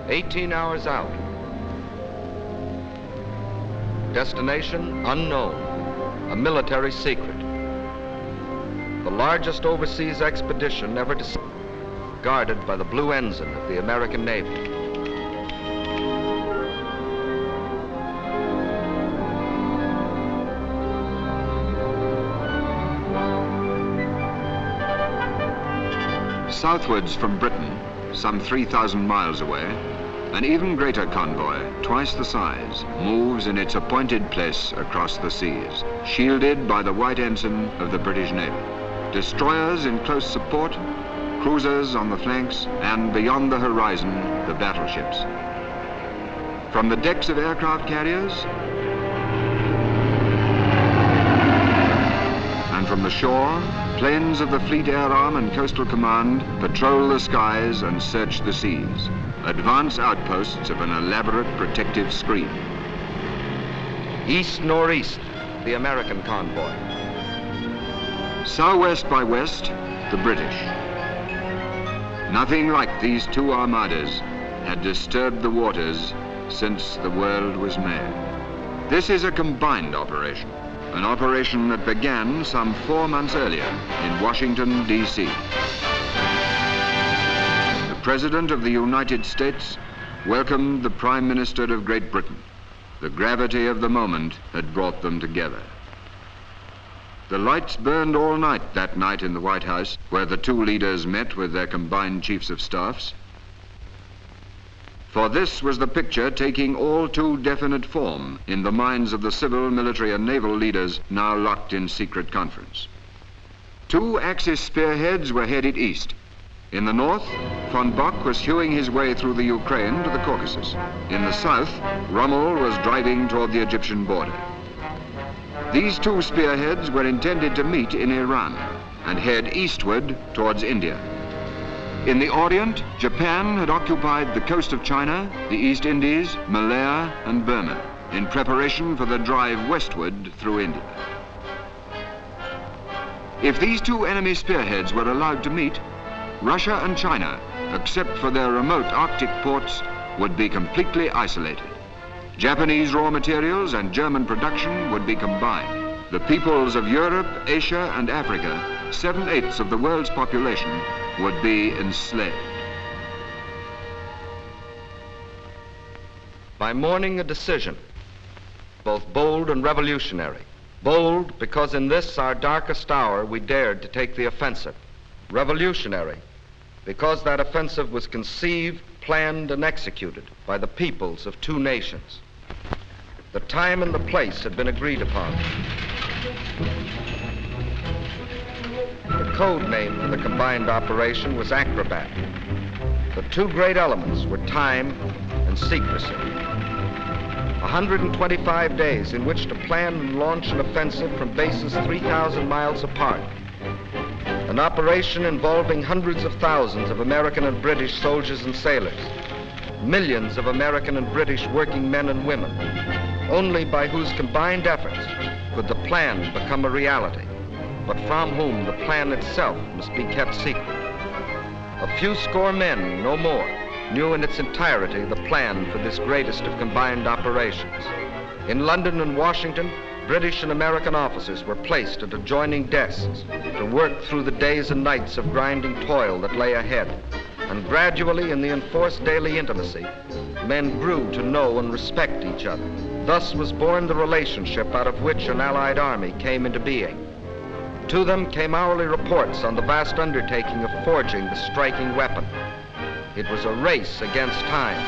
18 hours out. Destination unknown, a military secret. The largest overseas expedition ever guarded by the blue ensign of the American Navy. Southwards from Britain, some 3,000 miles away, an even greater convoy, twice the size, moves in its appointed place across the seas, shielded by the white ensign of the British Navy. Destroyers in close support, cruisers on the flanks, and beyond the horizon, the battleships. From the decks of aircraft carriers, and from the shore, planes of the Fleet Air Arm and Coastal Command patrol the skies and search the seas, advance outposts of an elaborate protective screen. East-northeast, the American convoy. Southwest by west, the British. Nothing like these two armadas had disturbed the waters since the world was made. This is a combined operation. An operation that began some 4 months earlier in Washington, D.C. The President of the United States welcomed the Prime Minister of Great Britain. The gravity of the moment had brought them together. The lights burned all night that night in the White House, where the two leaders met with their combined chiefs of staffs. For this was the picture taking all too definite form in the minds of the civil, military, and naval leaders now locked in secret conference. Two Axis spearheads were headed east. In the north, von Bock was hewing his way through the Ukraine to the Caucasus. In the south, Rommel was driving toward the Egyptian border. These two spearheads were intended to meet in Iran and head eastward towards India. In the Orient, Japan had occupied the coast of China, the East Indies, Malaya, and Burma in preparation for the drive westward through India. If these two enemy spearheads were allowed to meet, Russia and China, except for their remote Arctic ports, would be completely isolated. Japanese raw materials and German production would be combined. The peoples of Europe, Asia, and Africa, 7/8 of the world's population, would be enslaved. By morning, a decision, both bold and revolutionary. Bold because in this, our darkest hour, we dared to take the offensive. Revolutionary because that offensive was conceived, planned, and executed by the peoples of two nations. The time and the place had been agreed upon. The code name for the combined operation was Acrobat. The two great elements were time and secrecy. 125 days in which to plan and launch an offensive from bases 3,000 miles apart. An operation involving hundreds of thousands of American and British soldiers and sailors. Millions of American and British working men and women. Only by whose combined efforts could the plan become a reality, but from whom the plan itself must be kept secret. A few score men, no more, knew in its entirety the plan for this greatest of combined operations. In London and Washington, British and American officers were placed at adjoining desks to work through the days and nights of grinding toil that lay ahead. And gradually, in the enforced daily intimacy, men grew to know and respect each other. Thus was born the relationship out of which an Allied army came into being. To them came hourly reports on the vast undertaking of forging the striking weapon. It was a race against time.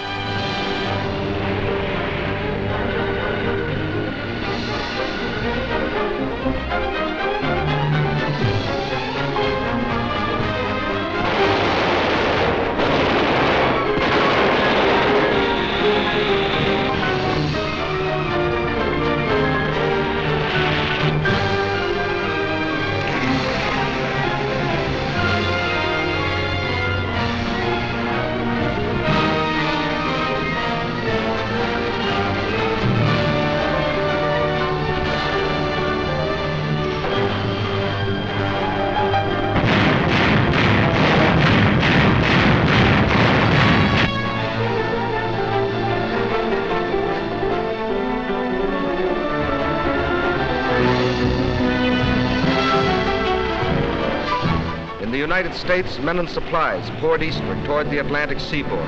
United States men and supplies poured eastward toward the Atlantic seaboard.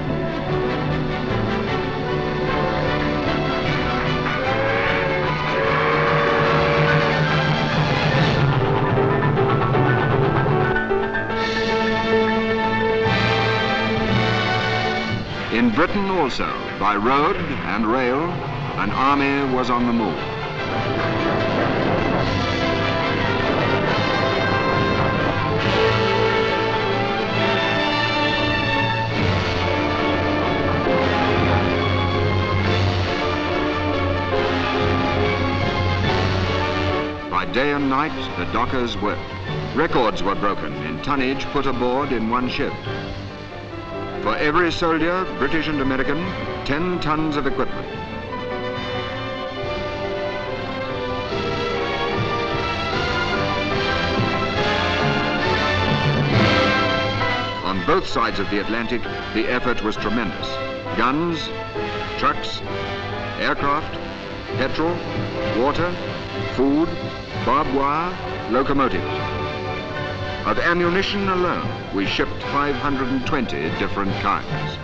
In Britain also, by road and rail, an army was on the move. By day and night, the dockers worked. Records were broken in tonnage put aboard in one ship. For every soldier, British and American, 10 tons of equipment. On both sides of the Atlantic, the effort was tremendous. Guns, trucks, aircraft, petrol, water, food, barbed wire, locomotives. Of ammunition alone, we shipped 520 different kinds.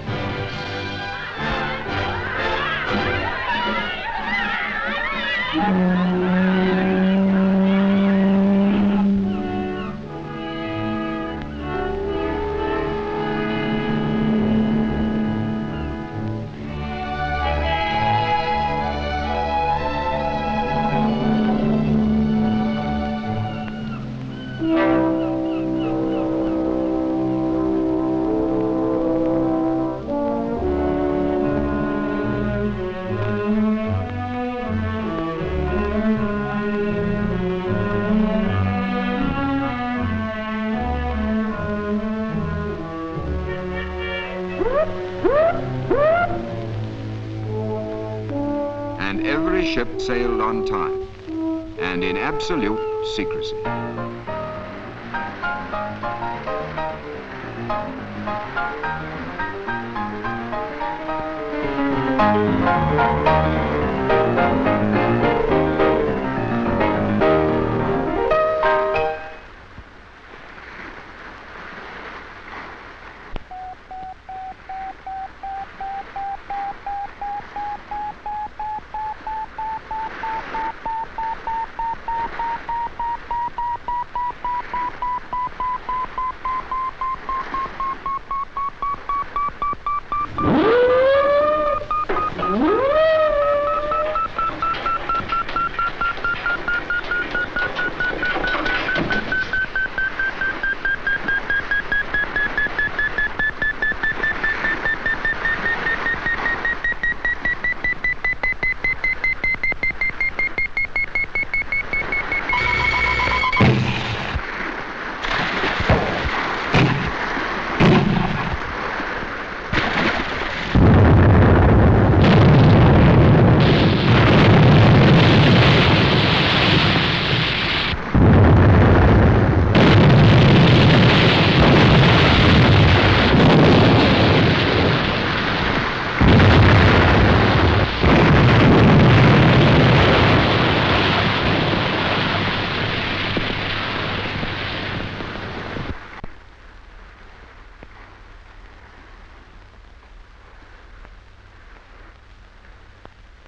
And every ship sailed on time and in absolute secrecy.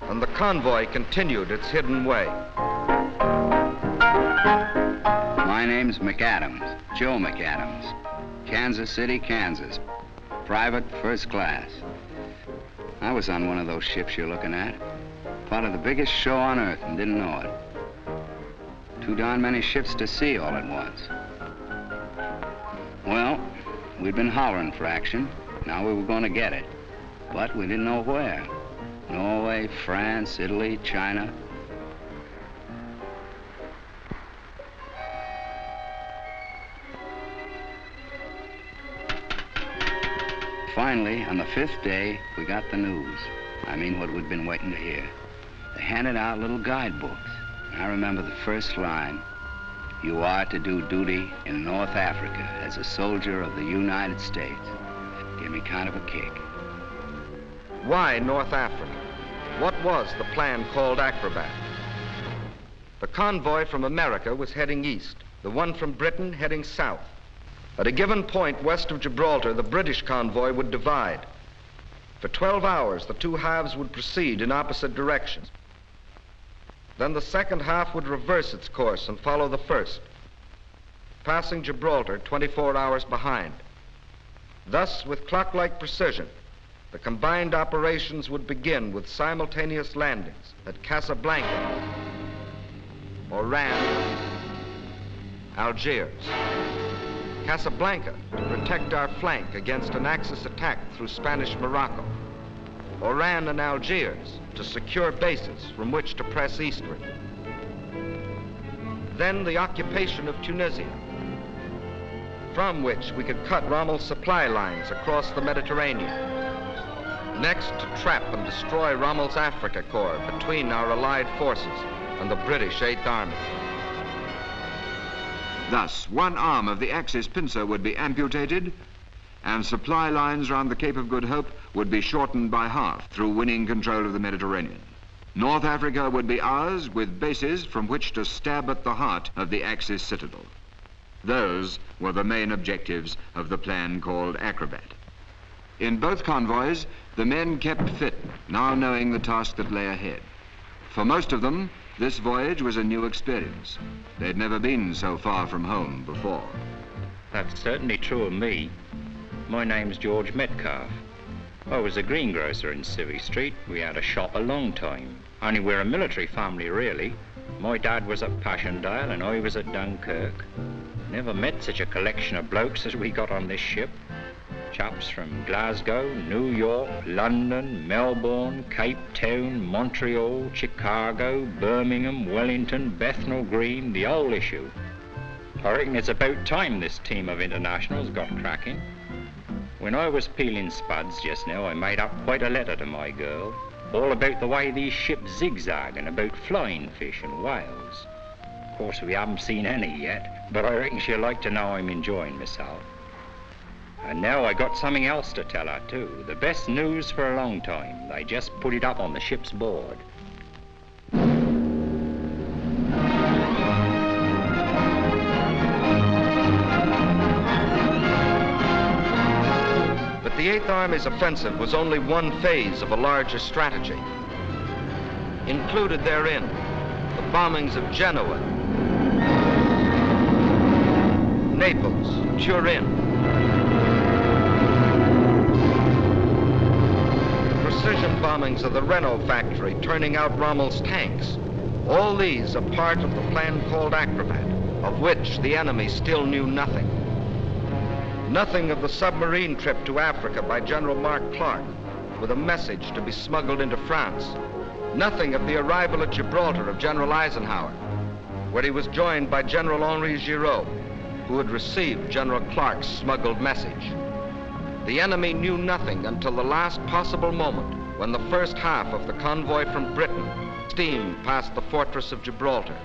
And the convoy continued its hidden way. My name's McAdams, Joe McAdams, Kansas City, Kansas, private first class. I was on one of those ships you're looking at, part of the biggest show on earth, and didn't know it. Too darn many ships to see all at once. Well, we'd been hollering for action. Now we were going to get it, but we didn't know where. Norway, France, Italy, China. Finally, on the 5th day, we got the news. I mean, what we'd been waiting to hear. They handed out little guidebooks. I remember the first line. You are to do duty in North Africa as a soldier of the United States. Gave me kind of a kick. Why North Africa? What was the plan called Acrobat? The convoy from America was heading east, the one from Britain heading south. At a given point west of Gibraltar, the British convoy would divide. For 12 hours, the two halves would proceed in opposite directions. Then the second half would reverse its course and follow the first, passing Gibraltar 24 hours behind. Thus, with clock-like precision, the combined operations would begin with simultaneous landings at Casablanca, Oran, Algiers. Casablanca to protect our flank against an Axis attack through Spanish Morocco. Oran and Algiers to secure bases from which to press eastward. Then the occupation of Tunisia, from which we could cut Rommel's supply lines across the Mediterranean. Next, to trap and destroy Rommel's Afrika Korps between our allied forces and the British Eighth Army. Thus, one arm of the Axis pincer would be amputated, and supply lines round the Cape of Good Hope would be shortened by half through winning control of the Mediterranean. North Africa would be ours, with bases from which to stab at the heart of the Axis citadel. Those were the main objectives of the plan called Acrobat. In both convoys, the men kept fit, now knowing the task that lay ahead. For most of them, this voyage was a new experience. They'd never been so far from home before. That's certainly true of me. My name's George Metcalf. I was a greengrocer in Civvy Street. We had a shop a long time. Only we're a military family, really. My dad was at Passchendaele and I was at Dunkirk. Never met such a collection of blokes as we got on this ship. Chaps from Glasgow, New York, London, Melbourne, Cape Town, Montreal, Chicago, Birmingham, Wellington, Bethnal Green, the whole issue. I reckon it's about time this team of internationals got cracking. When I was peeling spuds just now, I made up quite a letter to my girl, all about the way these ships zigzag and about flying fish and whales. Of course, we haven't seen any yet, but I reckon she'll like to know I'm enjoying myself. And now I got something else to tell her too. The best news for a long time. They just put it up on the ship's board. But the Eighth Army's offensive was only one phase of a larger strategy. Included therein, the bombings of Genoa, Naples, Turin, precision bombings of the Renault factory turning out Rommel's tanks. All these are part of the plan called Acrobat, of which the enemy still knew nothing. Nothing of the submarine trip to Africa by General Mark Clark, with a message to be smuggled into France. Nothing of the arrival at Gibraltar of General Eisenhower, where he was joined by General Henri Giraud, who had received General Clark's smuggled message. The enemy knew nothing until the last possible moment, when the first half of the convoy from Britain steamed past the fortress of Gibraltar.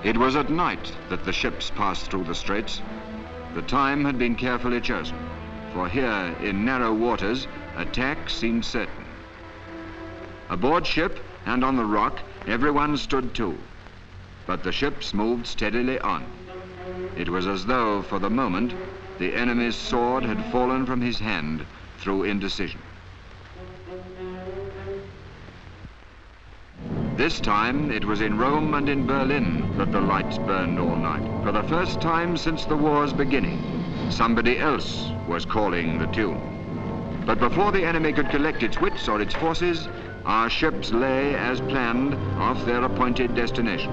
It was at night that the ships passed through the straits. The time had been carefully chosen, for here in narrow waters, attack seemed certain. Aboard ship and on the rock, everyone stood to, but the ships moved steadily on. It was as though, for the moment, the enemy's sword had fallen from his hand through indecision. This time, it was in Rome and in Berlin that the lights burned all night. For the first time since the war's beginning, somebody else was calling the tune. But before the enemy could collect its wits or its forces, our ships lay, as planned, off their appointed destination.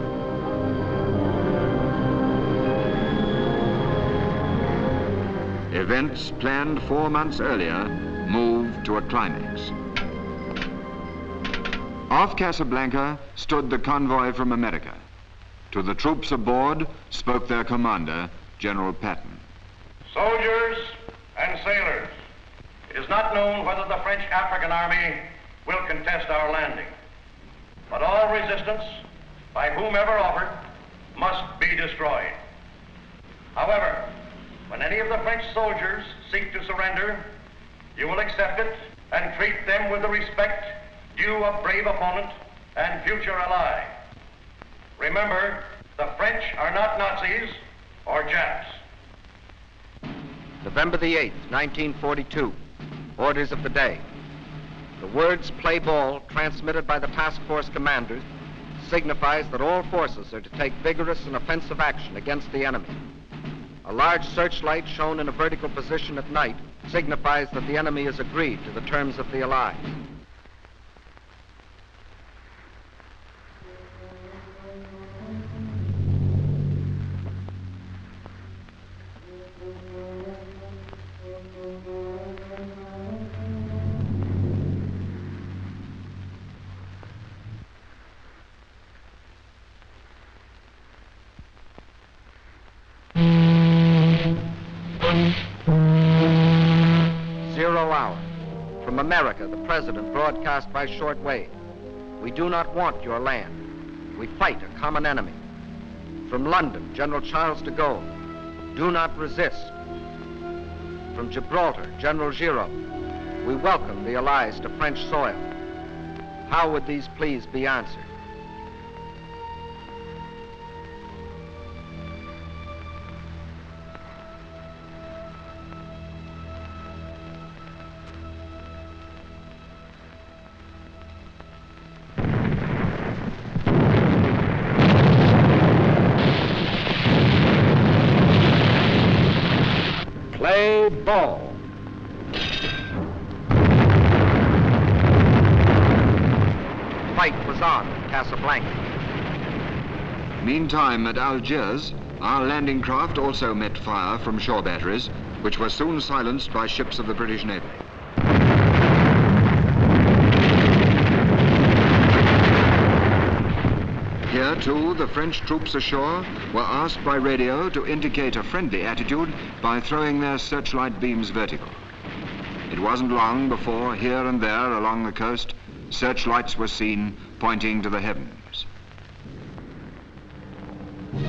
Events planned 4 months earlier moved to a climax. Off Casablanca stood the convoy from America. To the troops aboard spoke their commander, General Patton. Soldiers and sailors, it is not known whether the French African army will contest our landing, but all resistance, by whomever offered, must be destroyed. However, when any of the French soldiers seek to surrender, you will accept it and treat them with the respect due a brave opponent and future ally. Remember, the French are not Nazis or Japs. November the 8th, 1942. Orders of the day. The words "play ball," transmitted by the task force commanders, signifies that all forces are to take vigorous and offensive action against the enemy. A large searchlight shown in a vertical position at night signifies that the enemy has agreed to the terms of the Allies. From America, the President broadcast by shortwave. We do not want your land. We fight a common enemy. From London, General Charles de Gaulle. Do not resist. From Gibraltar, General Giraud. We welcome the Allies to French soil. How would these pleas be answered? Play ball. Fight was on at Casablanca. Meantime, at Algiers, our landing craft also met fire from shore batteries, which were soon silenced by ships of the British Navy. Here, too, the French troops ashore were asked by radio to indicate a friendly attitude by throwing their searchlight beams vertical. It wasn't long before, here and there along the coast, searchlights were seen pointing to the heavens.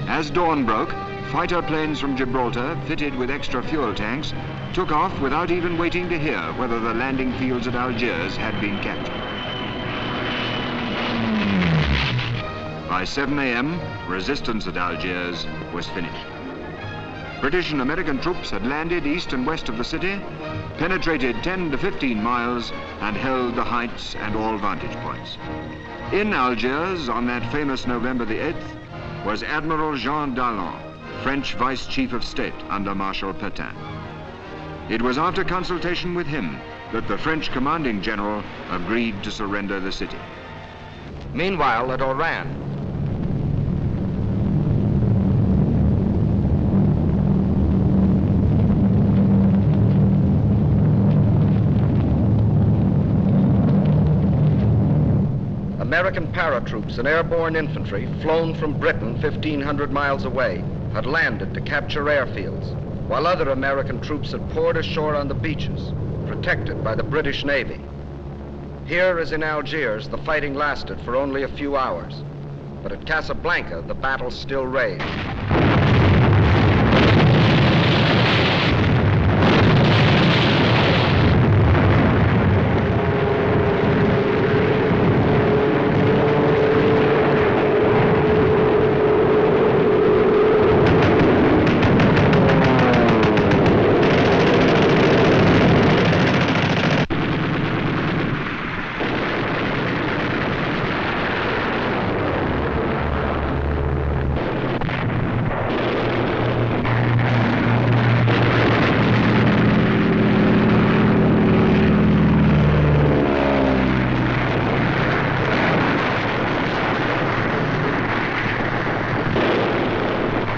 As dawn broke, fighter planes from Gibraltar, fitted with extra fuel tanks, took off without even waiting to hear whether the landing fields at Algiers had been captured. By 7 a.m., resistance at Algiers was finished. British and American troops had landed east and west of the city, penetrated 10 to 15 miles, and held the heights and all vantage points. In Algiers, on that famous November the 8th, was Admiral Jean Dallon, French Vice Chief of State under Marshal Pétain. It was after consultation with him that the French commanding general agreed to surrender the city. Meanwhile, at Oran, American paratroops and airborne infantry, flown from Britain 1,500 miles away, had landed to capture airfields, while other American troops had poured ashore on the beaches, protected by the British Navy. Here, as in Algiers, the fighting lasted for only a few hours, but at Casablanca, the battle still raged.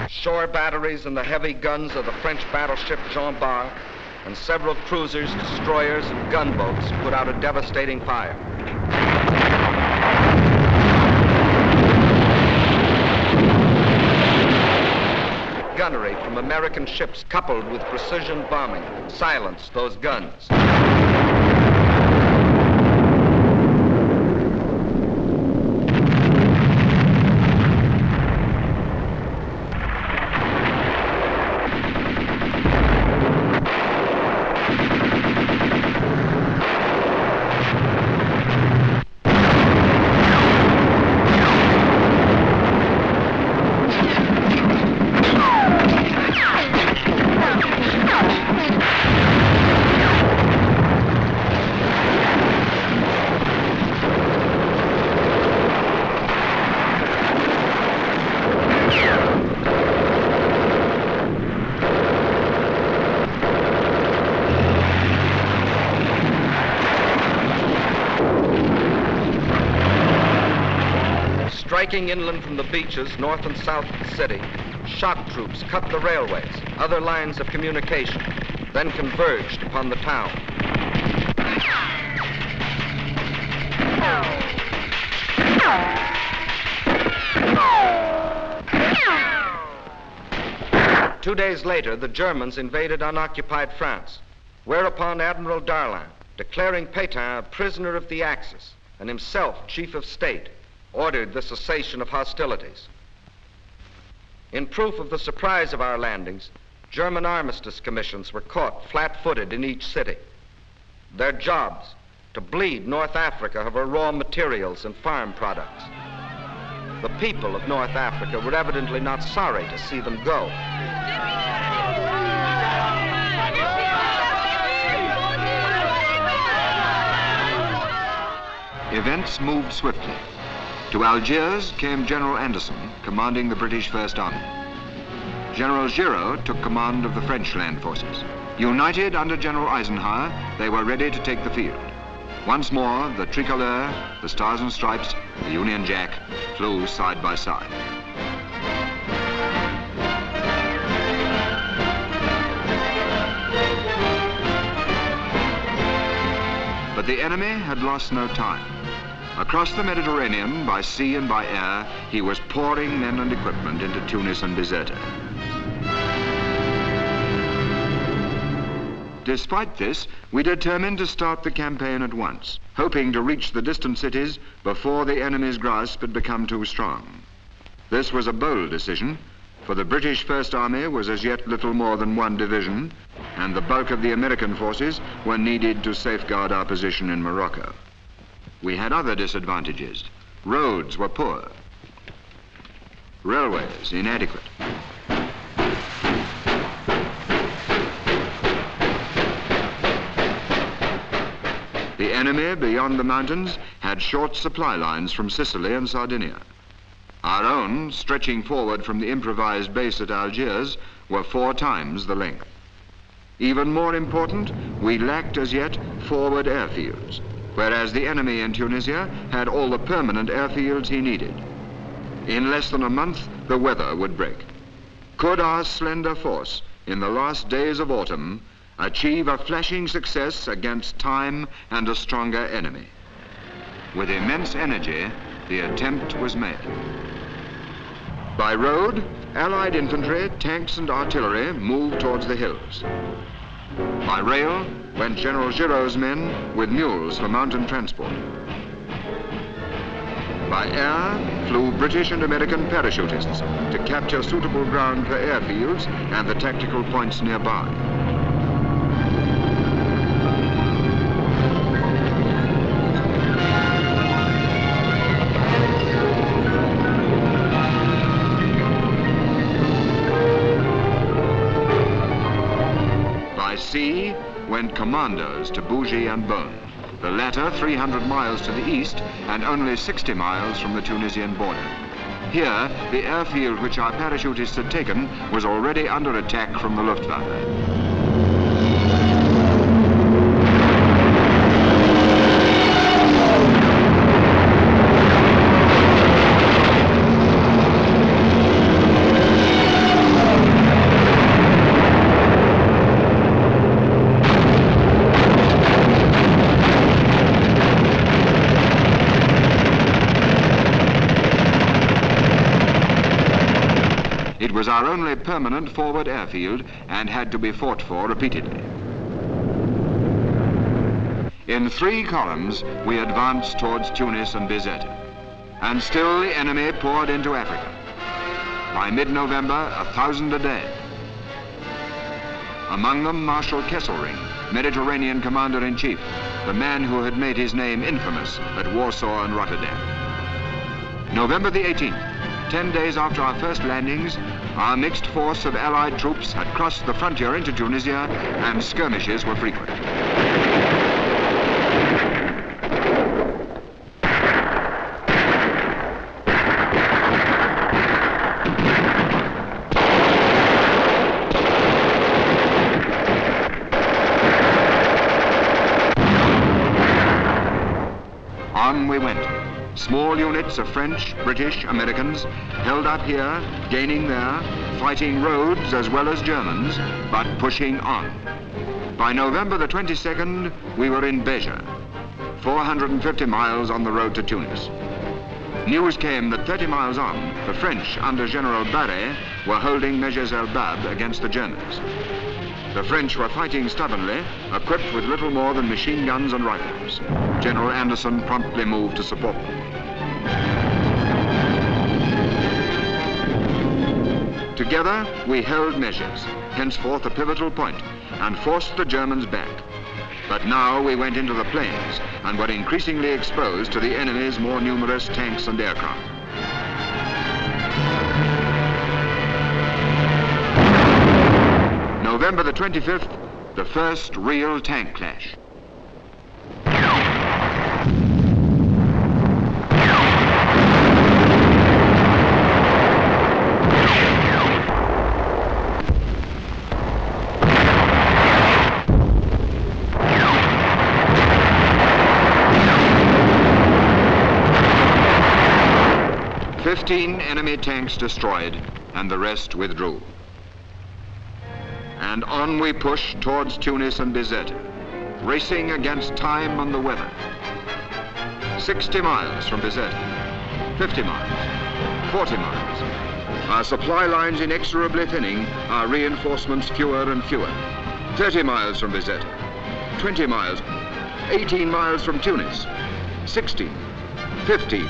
Shore batteries and the heavy guns of the French battleship Jean Bart and several cruisers, destroyers, and gunboats put out a devastating fire. Gunnery from American ships, coupled with precision bombing, silenced those guns. Tracking inland from the beaches north and south of the city, shock troops cut the railways, other lines of communication, then converged upon the town. 2 days later, the Germans invaded unoccupied France, whereupon Admiral Darlan, declaring Pétain a prisoner of the Axis and himself chief of state, ordered the cessation of hostilities. In proof of the surprise of our landings, German armistice commissions were caught flat-footed in each city. Their jobs, to bleed North Africa of her raw materials and farm products. The people of North Africa were evidently not sorry to see them go. Events moved swiftly. To Algiers came General Anderson, commanding the British First Army. General Giraud took command of the French land forces. United under General Eisenhower, they were ready to take the field. Once more, the tricolor, the stars and stripes, the Union Jack flew side by side. But the enemy had lost no time. Across the Mediterranean, by sea and by air, he was pouring men and equipment into Tunis and Bizerta. Despite this, we determined to start the campaign at once, hoping to reach the distant cities before the enemy's grasp had become too strong. This was a bold decision, for the British First Army was as yet little more than one division, and the bulk of the American forces were needed to safeguard our position in Morocco. We had other disadvantages. Roads were poor, railways inadequate. The enemy beyond the mountains had short supply lines from Sicily and Sardinia. Our own, stretching forward from the improvised base at Algiers, were 4 times the length. Even more important, we lacked as yet forward airfields, whereas the enemy in Tunisia had all the permanent airfields he needed. In less than a month, the weather would break. Could our slender force, in the last days of autumn, achieve a flashing success against time and a stronger enemy? With immense energy, the attempt was made. By road, Allied infantry, tanks and artillery moved towards the hills. By rail went General Giraud's men with mules for mountain transport. By air flew British and American parachutists to capture suitable ground for airfields and the tactical points nearby. By sea went commandos to Bougie and Beaune, the latter 300 miles to the east and only 60 miles from the Tunisian border. Here, the airfield which our parachutists had taken was already under attack from the Luftwaffe. It was our only permanent forward airfield and had to be fought for repeatedly. In 3 columns, we advanced towards Tunis and Bizerta. And still the enemy poured into Africa. By mid-November, 1,000 a day. Among them, Marshal Kesselring, Mediterranean Commander-in-Chief, the man who had made his name infamous at Warsaw and Rotterdam. November the 18th. 10 days after our first landings, our mixed force of Allied troops had crossed the frontier into Tunisia and skirmishes were frequent. On we went. Small units of French, British, Americans held up here, gaining there, fighting Rhodes as well as Germans, but pushing on. By November the 22nd, we were in Béja, 450 miles on the road to Tunis. News came that 30 miles on, the French, under General Barré, were holding Mejes el Bab against the Germans. The French were fighting stubbornly, equipped with little more than machine guns and rifles. General Anderson promptly moved to support them. Together, we held Mejes, henceforth a pivotal point, and forced the Germans back. But now we went into the plains and were increasingly exposed to the enemy's more numerous tanks and aircraft. November the 25th, the first real tank clash. Enemy tanks destroyed, and the rest withdrew. And on we pushed towards Tunis and Bizerte, racing against time and the weather. 60 miles from Bizerte, 50 miles, 40 miles. Our supply lines inexorably thinning, our reinforcements fewer and fewer. 30 miles from Bizerte, 20 miles, 18 miles from Tunis, 16, 15.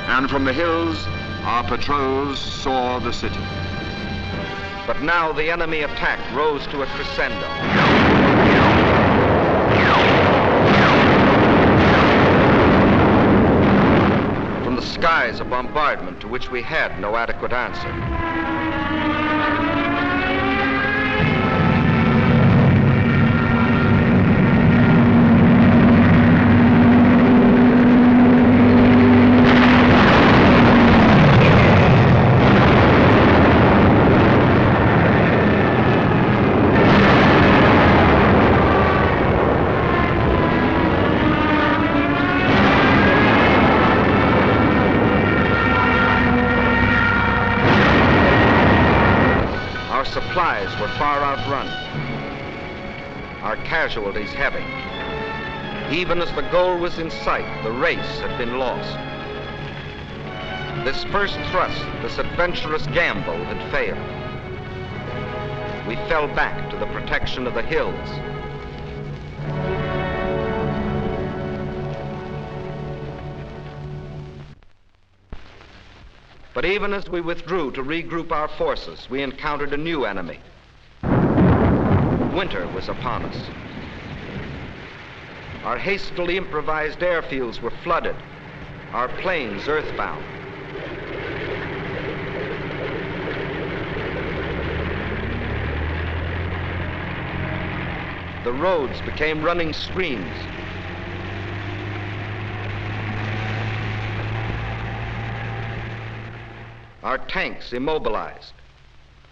And from the hills, our patrols saw the city. But now the enemy attack rose to a crescendo. From the skies, a bombardment to which we had no adequate answer. Supplies were far outrun, our casualties heavy. Even as the goal was in sight, the race had been lost. This first thrust, this adventurous gamble had failed. We fell back to the protection of the hills. But even as we withdrew to regroup our forces, we encountered a new enemy. Winter was upon us. Our hastily improvised airfields were flooded, our planes earthbound. The roads became running streams. Our tanks immobilized.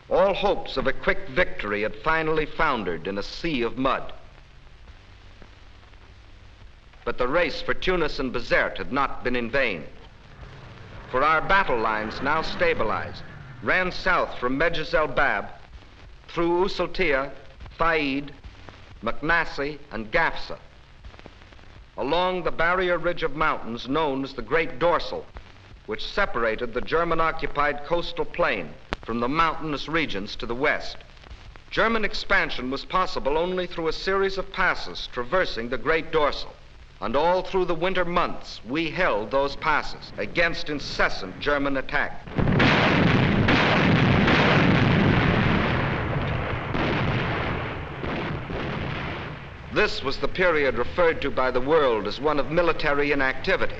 All hopes of a quick victory had finally foundered in a sea of mud. But the race for Tunis and Bizerte had not been in vain. For our battle lines, now stabilized, ran south from Mejes el Bab through Usultia, Faid, Maknassi, and Gafsa, along the barrier ridge of mountains known as the Great Dorsal, which separated the German-occupied coastal plain from the mountainous regions to the west. German expansion was possible only through a series of passes traversing the Great Dorsal. And all through the winter months, we held those passes against incessant German attack. This was the period referred to by the world as one of military inactivity.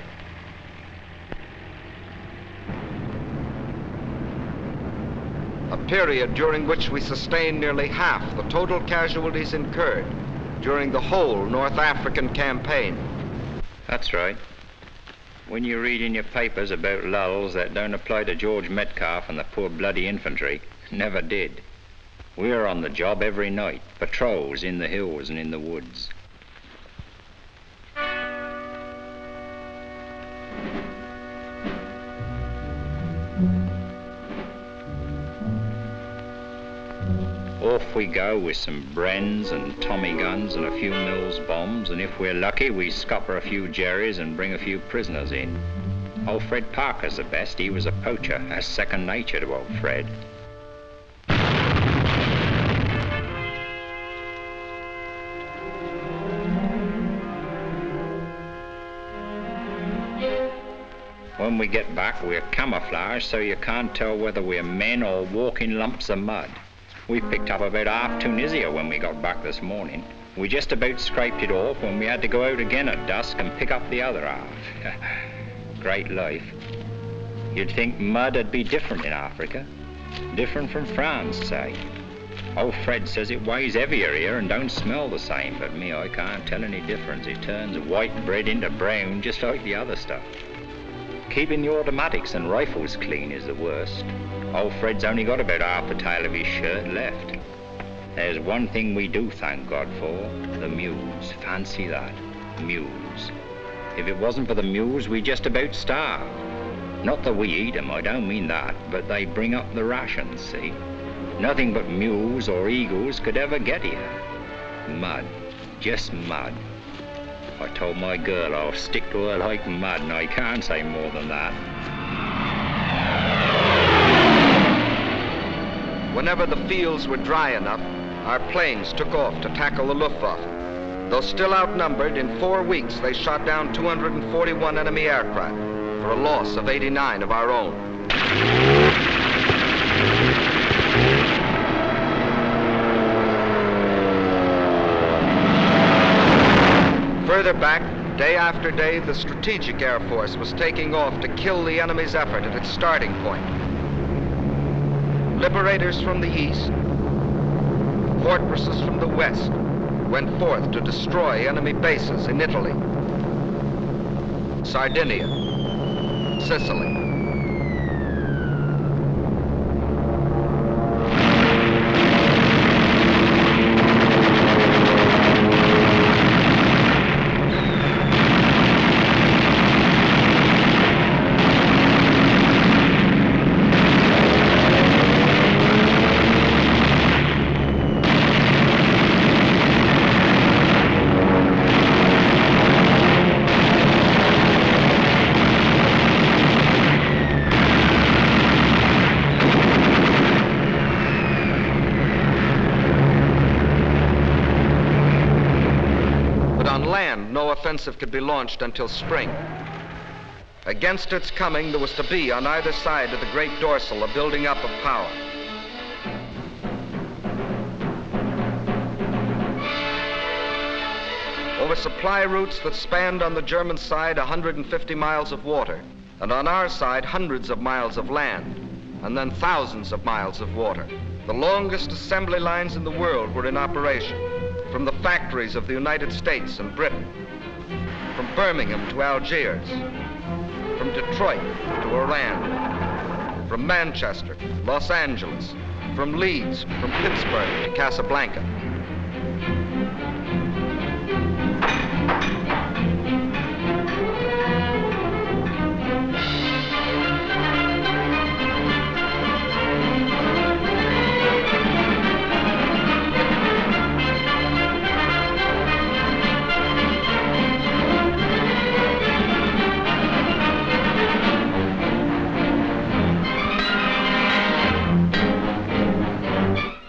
A period during which we sustained nearly half the total casualties incurred during the whole North African campaign. That's right. When you read in your papers about lulls that don't apply to George Metcalf and the poor bloody infantry, never did. We were on the job every night, patrols in the hills and in the woods. Off we go with some Brens and Tommy guns and a few Mills bombs, and if we're lucky, we scupper a few Jerrys and bring a few prisoners in. Old Fred Parker's the best. He was a poacher. That's second nature to old Fred. When we get back, we're camouflaged so you can't tell whether we're men or walking lumps of mud. We picked up about half Tunisia when we got back this morning. We just about scraped it off when we had to go out again at dusk and pick up the other half. Great life. You'd think mud would be different in Africa. Different from France, say. Old Fred says it weighs heavier here and don't smell the same, but me, I can't tell any difference. It turns white bread into brown just like the other stuff. Keeping the automatics and rifles clean is the worst. Old Fred's only got about half the tail of his shirt left. There's one thing we do thank God for, the mules. Fancy that, mules. If it wasn't for the mules, we'd just about starve. Not that we eat them, I don't mean that, but they bring up the rations, see? Nothing but mules or eagles could ever get here. Mud, just mud. I told my girl I'll stick to her like mud, and I can't say more than that. Whenever the fields were dry enough, our planes took off to tackle the Luftwaffe. Though still outnumbered, in 4 weeks they shot down 241 enemy aircraft for a loss of 89 of our own. Further back, day after day, the Strategic Air Force was taking off to kill the enemy's effort at its starting point. Liberators from the east, fortresses from the west, went forth to destroy enemy bases in Italy, Sardinia, Sicily. No offensive could be launched until spring. Against its coming, there was to be on either side of the great dorsal a building up of power. Over supply routes that spanned on the German side 150 miles of water, and on our side hundreds of miles of land, and then thousands of miles of water. The longest assembly lines in the world were in operation, from the factories of the United States and Britain, from Birmingham to Algiers, from Detroit to Oran, from Manchester, Los Angeles, from Leeds, from Pittsburgh to Casablanca.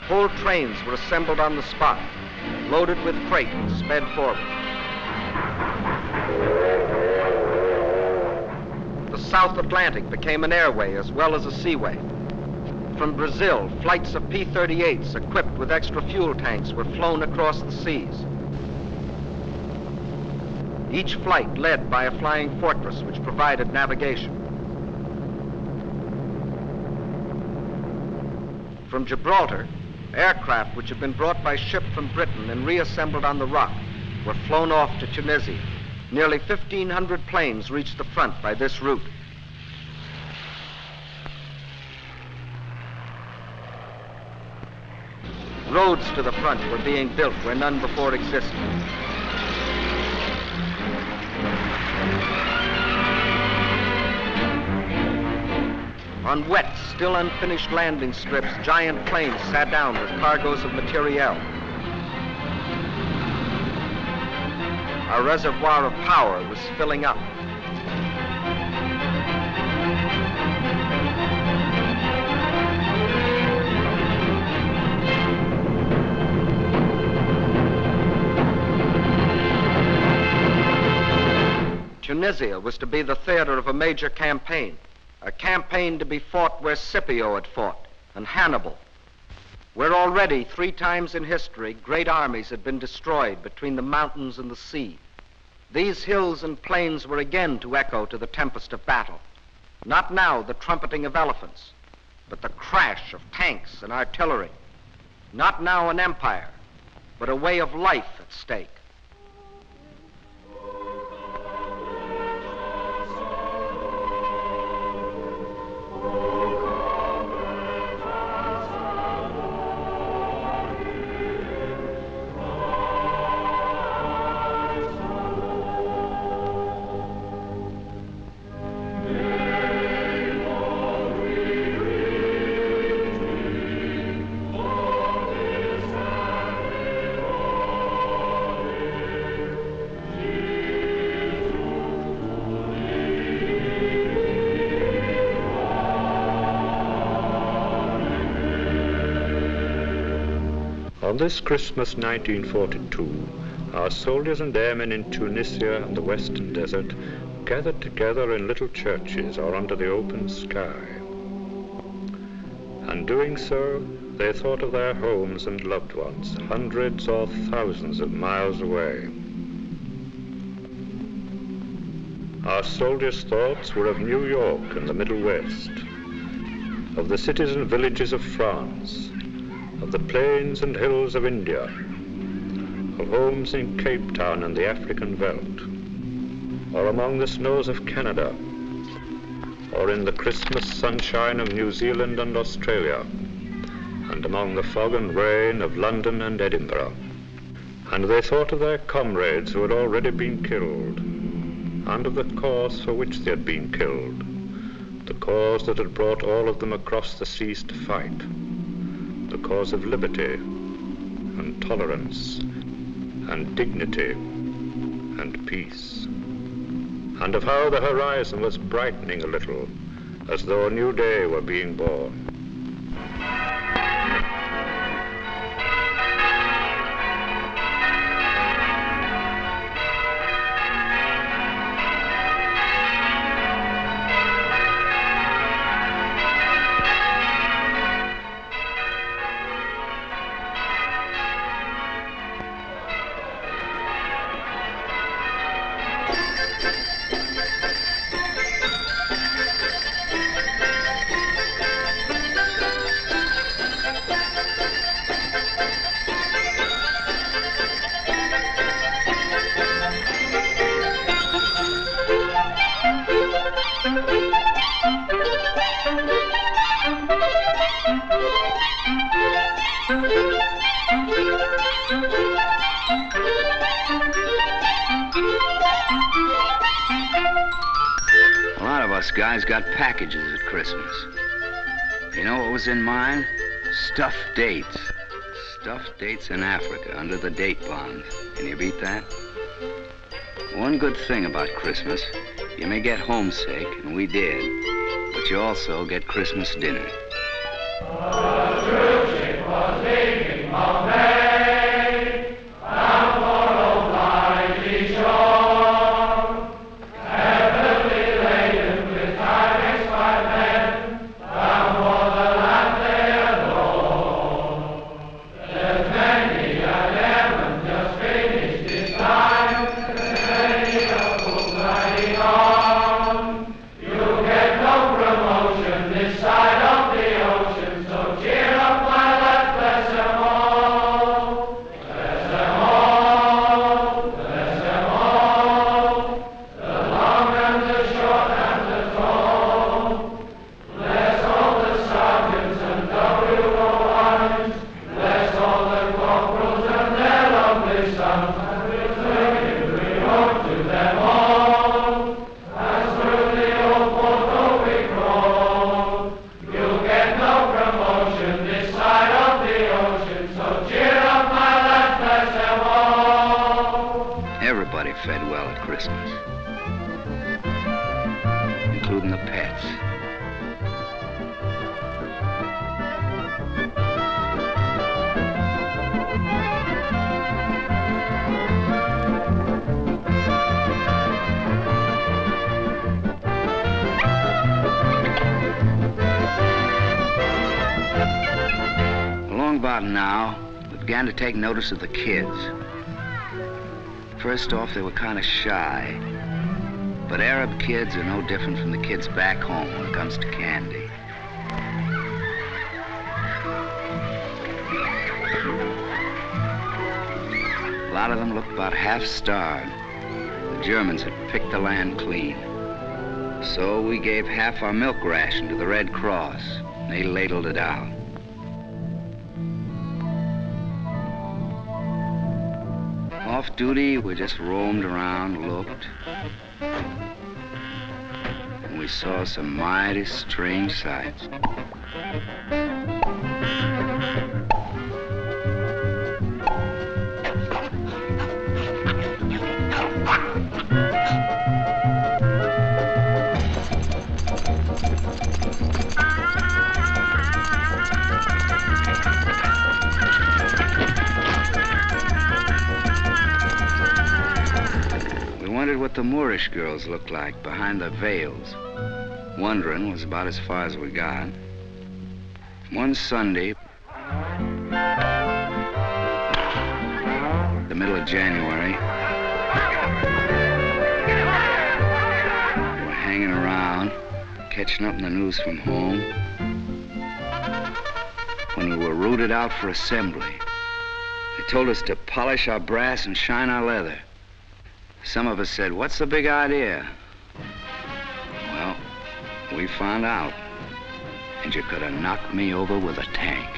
Whole trains were assembled on the spot, loaded with freight and sped forward. The South Atlantic became an airway as well as a seaway. From Brazil, flights of P-38s equipped with extra fuel tanks were flown across the seas. Each flight led by a flying fortress which provided navigation. From Gibraltar, aircraft which had been brought by ship from Britain and reassembled on the Rock were flown off to Tunisia. Nearly 1,500 planes reached the front by this route. Roads to the front were being built where none before existed. On wet, still unfinished landing strips, giant planes sat down with cargoes of materiel. Our reservoir of power was filling up. Tunisia was to be the theater of a major campaign, a campaign to be fought where Scipio had fought, and Hannibal, where already 3 times in history great armies had been destroyed between the mountains and the sea. These hills and plains were again to echo to the tempest of battle. Not now the trumpeting of elephants, but the crash of tanks and artillery. Not now an empire, but a way of life at stake. On this Christmas 1942, our soldiers and airmen in Tunisia and the Western Desert gathered together in little churches or under the open sky. And doing so, they thought of their homes and loved ones, hundreds or thousands of miles away. Our soldiers' thoughts were of New York and the Middle West, of the cities and villages of France, of the plains and hills of India, of homes in Cape Town and the African veldt, or among the snows of Canada, or in the Christmas sunshine of New Zealand and Australia, and among the fog and rain of London and Edinburgh. And they thought of their comrades who had already been killed, and of the cause for which they had been killed, the cause that had brought all of them across the seas to fight, the cause of liberty and tolerance and dignity and peace, and of how the horizon was brightening a little as though a new day were being born. A lot of us guys got packages at Christmas. You know what was in mine? Stuffed dates. Stuffed dates in Africa under the date palms. Can you beat that? One good thing about Christmas, you may get homesick, and we did, but you also get Christmas dinner. This side of the ocean, so cheer up, my lad, bless them all. fed well at Christmas, including the pets. Along about now, we began to take notice of the kids. First off, they were kind of shy. But Arab kids are no different from the kids back home when it comes to candy. A lot of them looked about half-starved. The Germans had picked the land clean. So we gave half our milk ration to the Red Cross, and they ladled it out. Off duty, we just roamed around, looked. And we saw some mighty strange sights. What the Moorish girls looked like behind the veils. Wondering was about as far as we got. One Sunday, the middle of January, we were hanging around, catching up on the news from home, when we were routed out for assembly. They told us to polish our brass and shine our leather. Some of us said, "What's the big idea?" Well, we found out. And you could have knocked me over with a tank.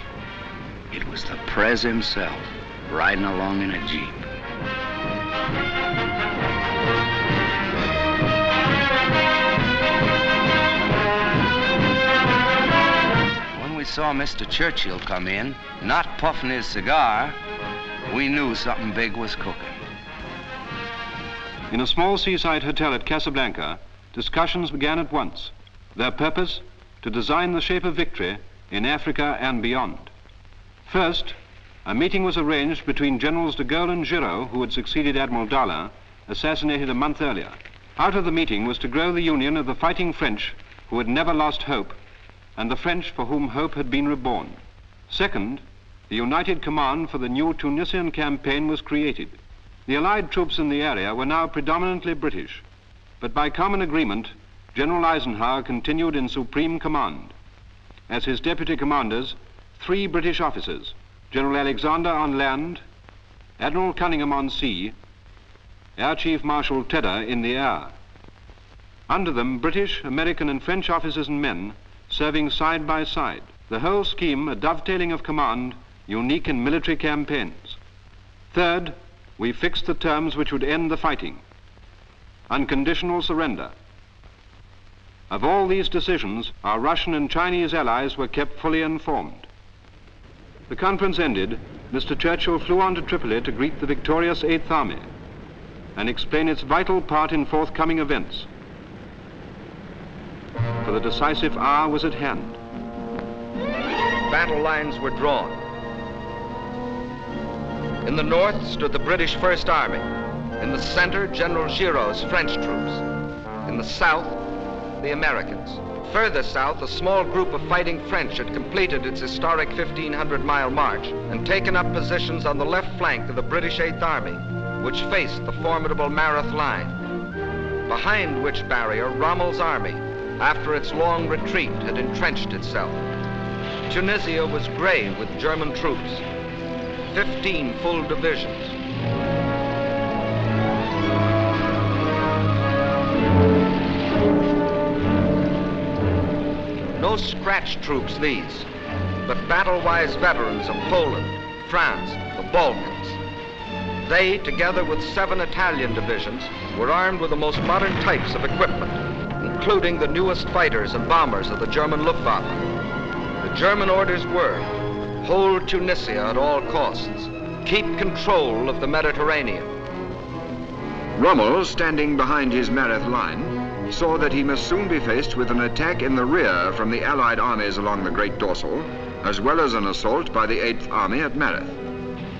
It was the Prez himself, riding along in a Jeep. When we saw Mr. Churchill come in, not puffing his cigar, we knew something big was cooking. In a small seaside hotel at Casablanca, discussions began at once. Their purpose, to design the shape of victory in Africa and beyond. First, a meeting was arranged between Generals de Gaulle and Giraud, who had succeeded Admiral Darlan, assassinated a month earlier. Out of the meeting was to grow the union of the fighting French, who had never lost hope, and the French for whom hope had been reborn. Second, the united command for the new Tunisian campaign was created. The Allied troops in the area were now predominantly British, but by common agreement, General Eisenhower continued in supreme command. As his deputy commanders, 3 British officers, General Alexander on land, Admiral Cunningham on sea, Air Chief Marshal Tedder in the air. Under them, British, American and French officers and men serving side by side. The whole scheme a dovetailing of command, unique in military campaigns. Third, we fixed the terms which would end the fighting. Unconditional surrender. Of all these decisions, our Russian and Chinese allies were kept fully informed. The conference ended, Mr. Churchill flew on to Tripoli to greet the victorious 8th Army and explain its vital part in forthcoming events. For the decisive hour was at hand. Battle lines were drawn. In the north stood the British First Army. In the center, General Giraud's French troops. In the south, the Americans. Further south, a small group of fighting French had completed its historic 1,500-mile march and taken up positions on the left flank of the British 8th Army, which faced the formidable Mareth line, behind which barrier Rommel's army, after its long retreat, had entrenched itself. Tunisia was gray with German troops, 15 full divisions. No scratch troops these, but battle-wise veterans of Poland, France, the Balkans. They, together with 7 Italian divisions, were armed with the most modern types of equipment, including the newest fighters and bombers of the German Luftwaffe. The German orders were, hold Tunisia at all costs, keep control of the Mediterranean. Rommel, standing behind his Mareth line, saw that he must soon be faced with an attack in the rear from the Allied armies along the Great Dorsal, as well as an assault by the 8th Army at Mareth.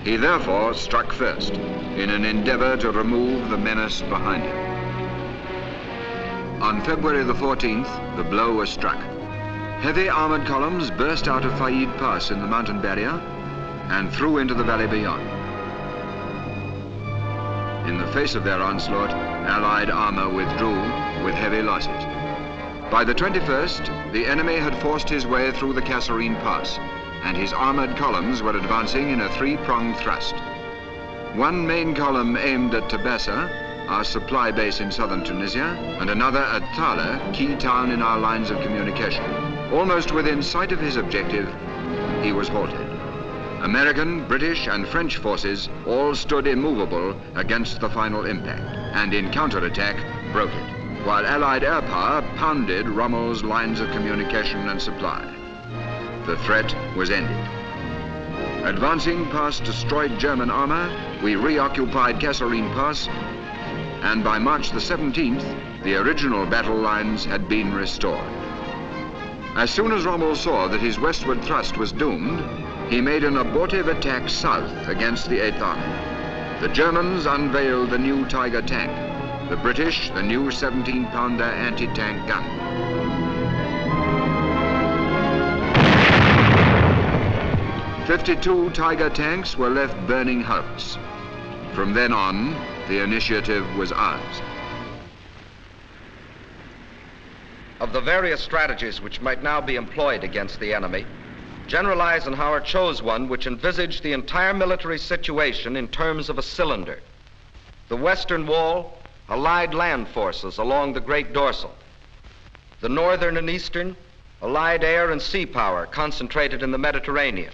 He therefore struck first, in an endeavor to remove the menace behind him. On February the 14th, the blow was struck. Heavy armored columns burst out of Faid Pass in the mountain barrier and through into the valley beyond. In the face of their onslaught, Allied armor withdrew with heavy losses. By the 21st, the enemy had forced his way through the Kasserine Pass, and his armored columns were advancing in a three-pronged thrust. One main column aimed at Tabessa, our supply base in southern Tunisia, and another at Thala, key town in our lines of communication. Almost within sight of his objective, he was halted. American, British, and French forces all stood immovable against the final impact, and in counterattack broke it, while Allied air power pounded Rommel's lines of communication and supply. The threat was ended. Advancing past destroyed German armor, we reoccupied Kasserine Pass, and by March the 17th, the original battle lines had been restored. As soon as Rommel saw that his westward thrust was doomed, he made an abortive attack south against the 8th Army. The Germans unveiled the new Tiger tank, the British the new 17-pounder anti-tank gun. "52 Tiger tanks were left burning hulks. From then on, the initiative was ours." Of the various strategies which might now be employed against the enemy, General Eisenhower chose one which envisaged the entire military situation in terms of a cylinder. The western wall, Allied land forces along the Great Dorsal. The northern and eastern, Allied air and sea power concentrated in the Mediterranean.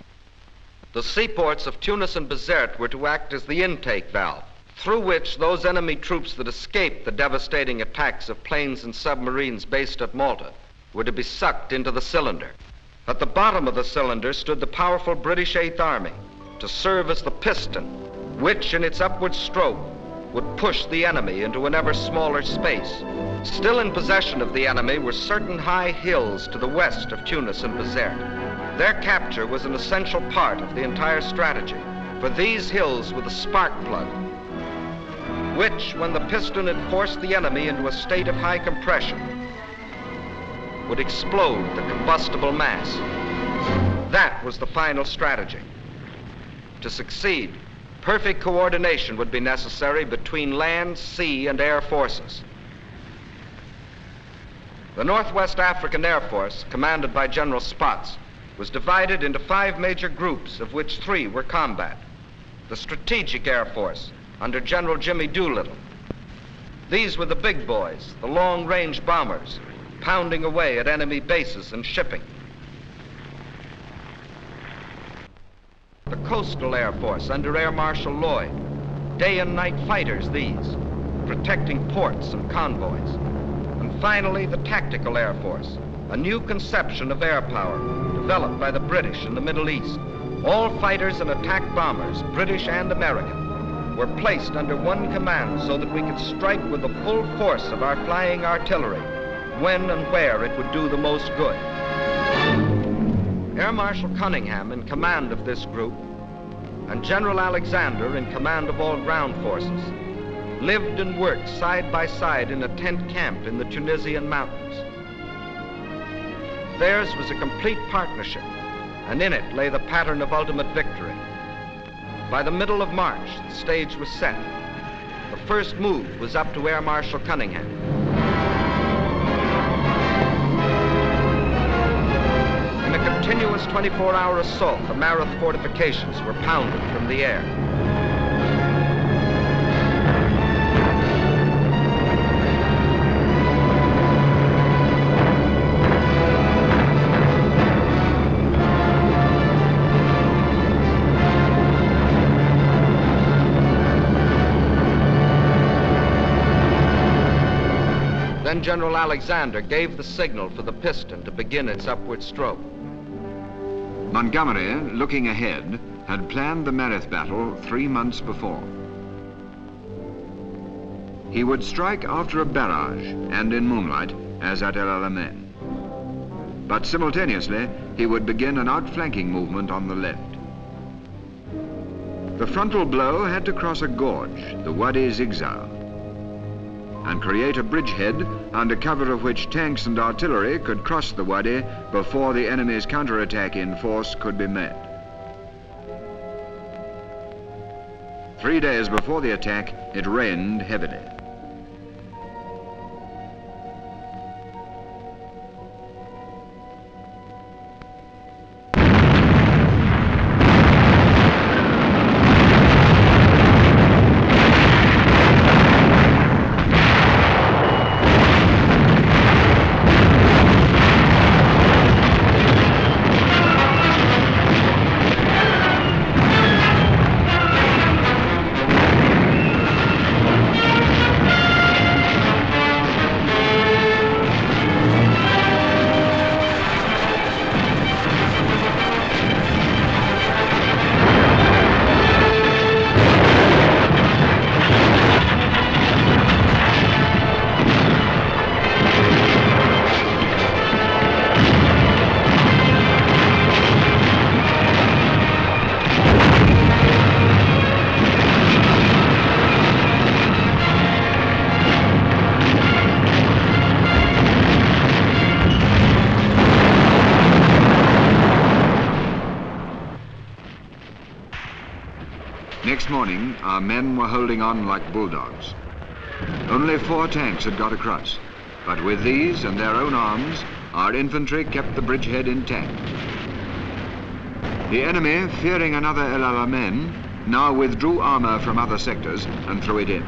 The seaports of Tunis and Bizerte were to act as the intake valve, through which those enemy troops that escaped the devastating attacks of planes and submarines based at Malta were to be sucked into the cylinder. At the bottom of the cylinder stood the powerful British 8th Army to serve as the piston, which in its upward stroke would push the enemy into an ever smaller space. Still in possession of the enemy were certain high hills to the west of Tunis and Bizerte. Their capture was an essential part of the entire strategy, for these hills were the spark plug, which, when the piston had forced the enemy into a state of high compression, would explode the combustible mass. That was the final strategy. To succeed, perfect coordination would be necessary between land, sea, and air forces. The Northwest African Air Force, commanded by General Spaatz, was divided into 5 major groups, of which 3 were combat. The Strategic Air Force, under General Jimmy Doolittle. These were the big boys, the long-range bombers, pounding away at enemy bases and shipping. The Coastal Air Force, under Air Marshal Lloyd. Day and night fighters, these, protecting ports and convoys. And finally, the Tactical Air Force, a new conception of air power developed by the British in the Middle East. All fighters and attack bombers, British and American, were placed under one command so that we could strike with the full force of our flying artillery when and where it would do the most good. Air Marshal Cunningham in command of this group and General Alexander in command of all ground forces lived and worked side by side in a tent camp in the Tunisian mountains. Theirs was a complete partnership, and in it lay the pattern of ultimate victory. By the middle of March, the stage was set. The first move was up to Air Marshal Cunningham. In a continuous 24-hour assault, the Mareth fortifications were pounded from the air. Then General Alexander gave the signal for the piston to begin its upward stroke. Montgomery, looking ahead, had planned the Mareth battle 3 months before. he would strike after a barrage and in moonlight, as at El Alamein. But simultaneously, he would begin an outflanking movement on the left. The frontal blow had to cross a gorge, the Wadi Zigzag, and create a bridgehead under cover of which tanks and artillery could cross the Wadi before the enemy's counterattack in force could be made. 3 days before the attack, it rained heavily. Next morning, our men were holding on like bulldogs. Only 4 tanks had got across, but with these and their own arms, our infantry kept the bridgehead intact. The enemy, fearing another El Alamein, now withdrew armor from other sectors and threw it in.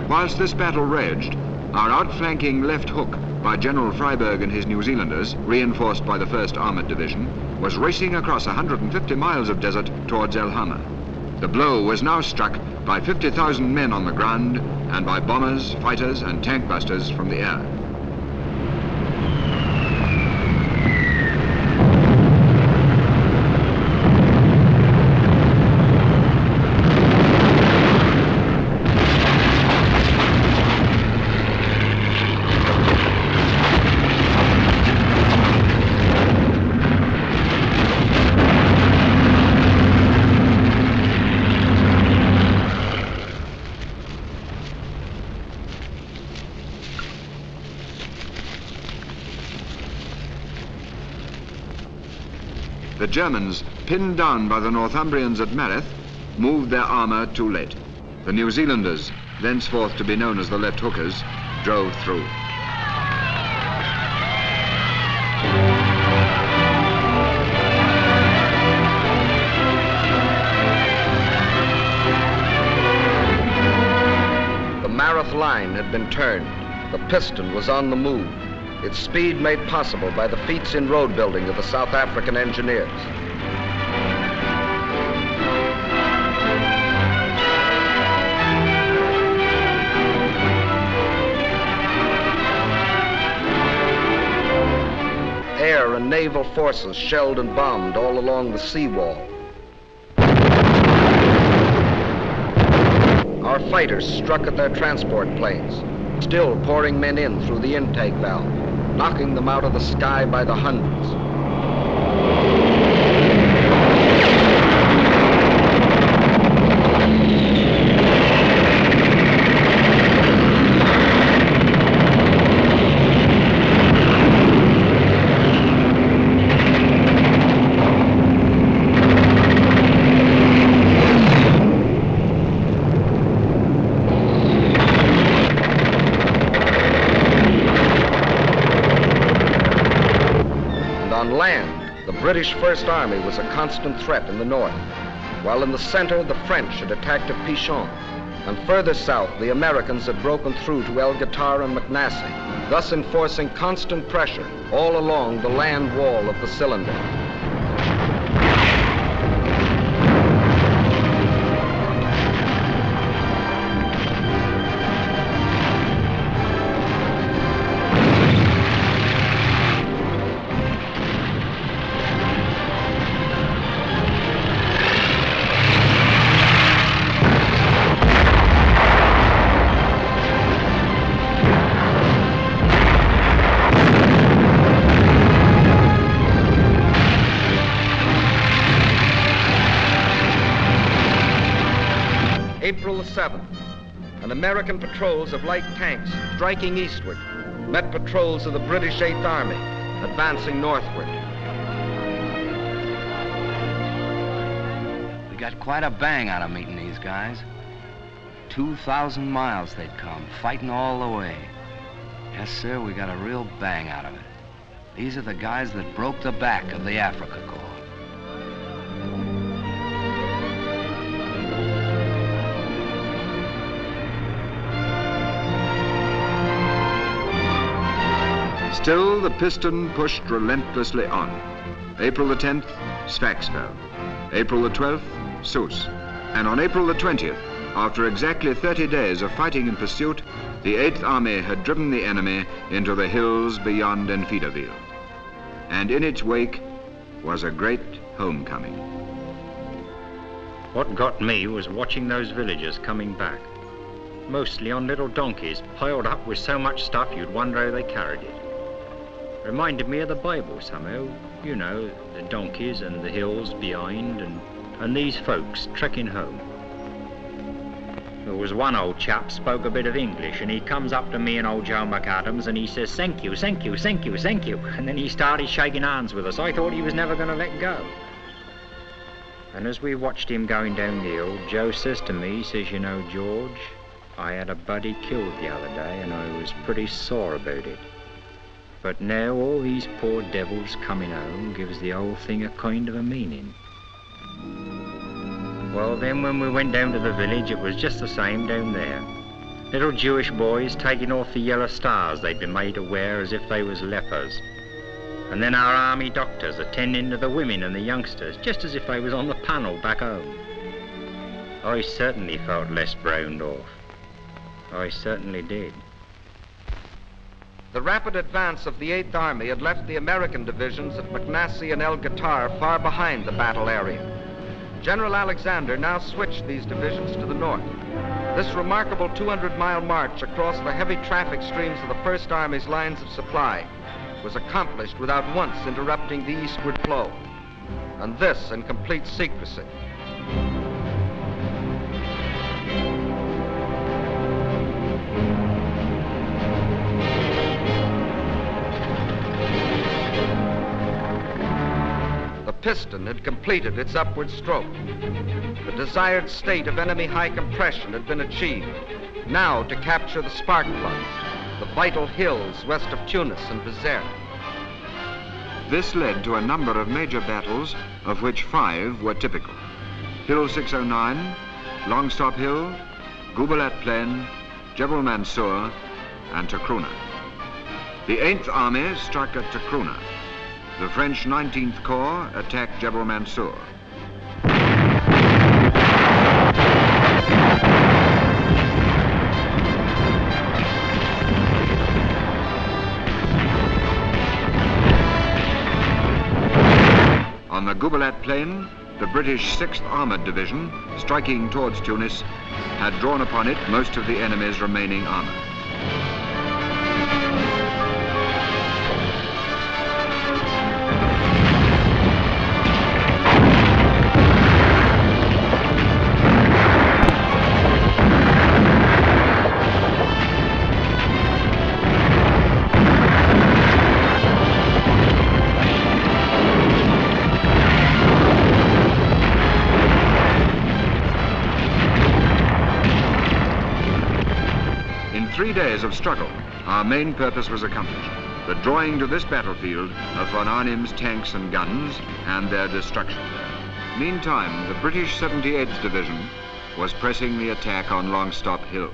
Whilst this battle raged, our outflanking left hook by General Freyberg and his New Zealanders, reinforced by the 1st Armoured Division, was racing across 150 miles of desert towards El Hama. The blow was now struck by 50,000 men on the ground and by bombers, fighters and tank busters from the air. The Germans, pinned down by the Northumbrians at Mareth, moved their armour too late. The New Zealanders, thenceforth to be known as the left hookers, drove through. The Mareth line had been turned. The piston was on the move. Its speed made possible by the feats in road building of the South African engineers. Air and naval forces shelled and bombed all along the seawall. Our fighters struck at their transport planes, still pouring men in through the intake valve, knocking them out of the sky by the hundreds. The British First Army was a constant threat in the north, while in the center the French had attacked at Pichon, and further south the Americans had broken through to El Guitar and McNassy, thus enforcing constant pressure all along the land wall of the cylinder. American patrols of light tanks striking eastward met patrols of the British 8th Army advancing northward. We got quite a bang out of meeting these guys. 2,000 miles they'd come, fighting all the way. Yes, sir, we got a real bang out of it. These are the guys that broke the back of the Afrika Korps. Still, the piston pushed relentlessly on. April the 10th, Sfax fell. April the 12th, Sousse. And on April the 20th, after exactly 30 days of fighting in pursuit, the 8th Army had driven the enemy into the hills beyond Enfidaville. And in its wake was a great homecoming. What got me was watching those villagers coming back. Mostly on little donkeys, piled up with so much stuff you'd wonder how they carried it. Reminded me of the Bible somehow. You know, the donkeys and the hills behind, and these folks trekking home. There was one old chap spoke a bit of English, and he comes up to me and old Joe McAdams and he says, "Thank you, thank you, thank you, thank you." And then he started shaking hands with us. I thought he was never going to let go. And as we watched him going down the hill, Joe says to me, he says, "You know, George, I had a buddy killed the other day and I was pretty sore about it. But now all these poor devils coming home gives the whole thing a kind of a meaning." Well, then when we went down to the village, it was just the same down there. Little Jewish boys taking off the yellow stars they'd been made to wear as if they was lepers. And then our army doctors attending to the women and the youngsters, just as if they was on the panel back home. I certainly felt less browned off. I certainly did. The rapid advance of the 8th Army had left the American divisions at McNassie and El Gatar far behind the battle area. General Alexander now switched these divisions to the north. This remarkable 200-mile march across the heavy traffic streams of the 1st Army's lines of supply was accomplished without once interrupting the eastward flow, and this in complete secrecy. The piston had completed its upward stroke. The desired state of enemy high compression had been achieved. Now to capture the spark plug, the vital hills west of Tunis and Bizerte. This led to a number of major battles, of which 5 were typical. Hill 609, Longstop Hill, Gubalat Plain, Jebel Mansour, and Takruna. The 8th Army struck at Takruna. The French 19th Corps attacked Jebel Mansour. On the Gubalat Plain, the British 6th Armored Division, striking towards Tunis, had drawn upon it most of the enemy's remaining armor. In 3 days of struggle, our main purpose was accomplished, the drawing to this battlefield of von Arnim's tanks and guns and their destruction. Meantime, the British 78th Division was pressing the attack on Longstop Hill.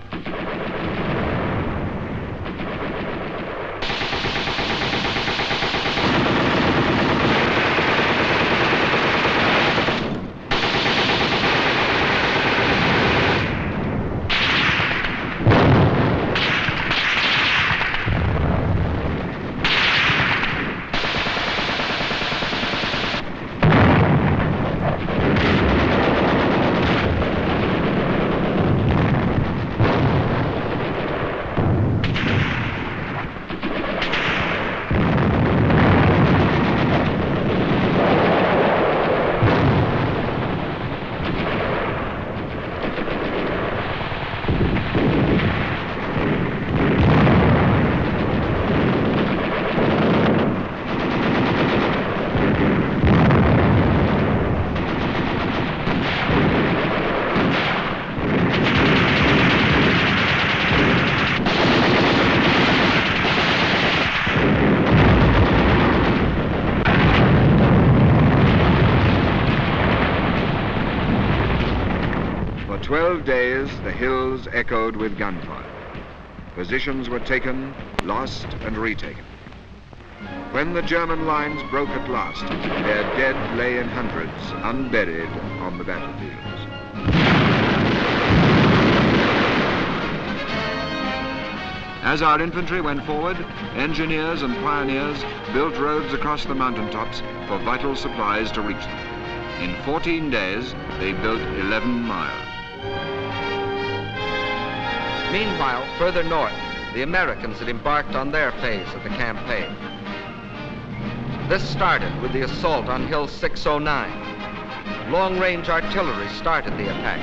days, the hills echoed with gunfire. Positions were taken, lost, and retaken. When the German lines broke at last, their dead lay in hundreds, unburied on the battlefields. As our infantry went forward, engineers and pioneers built roads across the mountaintops for vital supplies to reach them. In 14 days, they built 11 miles. Meanwhile, further north, the Americans had embarked on their phase of the campaign. This started with the assault on Hill 609. Long-range artillery started the attack.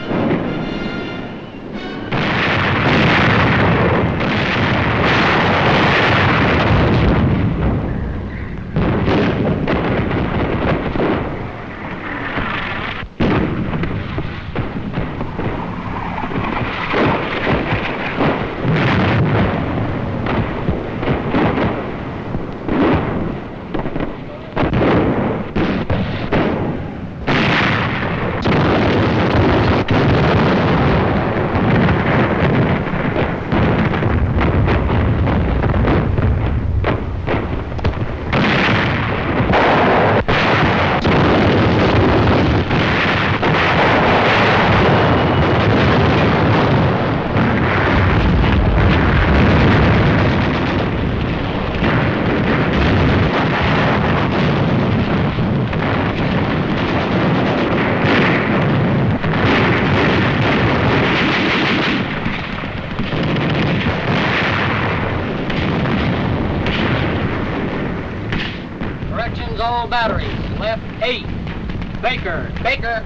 All batteries, left 8. Baker, Baker.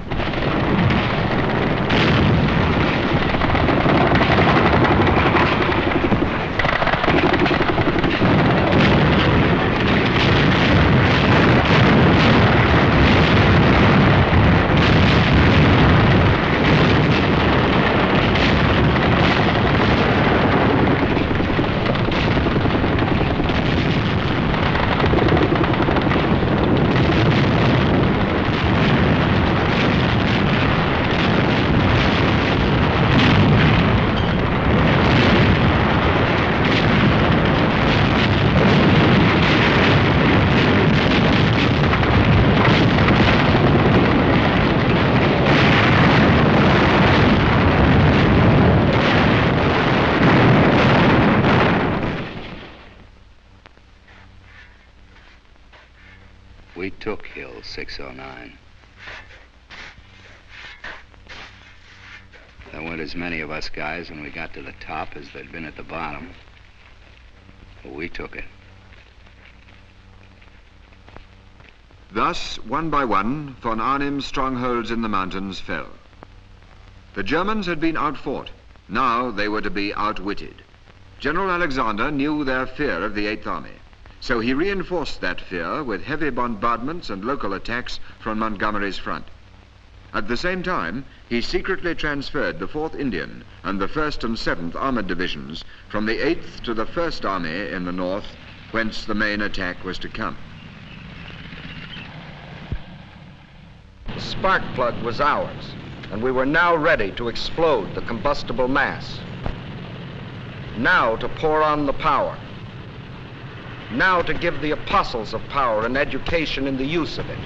We took Hill 609. There weren't as many of us guys when we got to the top as there'd been at the bottom. But we took it. Thus, one by one, von Arnim's strongholds in the mountains fell. The Germans had been outfought. Now they were to be outwitted. General Alexander knew their fear of the Eighth Army. So he reinforced that fear with heavy bombardments and local attacks from Montgomery's front. At the same time, he secretly transferred the 4th Indian and the 1st and 7th Armored Divisions from the 8th to the 1st Army in the north, whence the main attack was to come. The spark plug was ours, and we were now ready to explode the combustible mass. Now to pour on the power. Now to give the apostles of power an education in the use of it.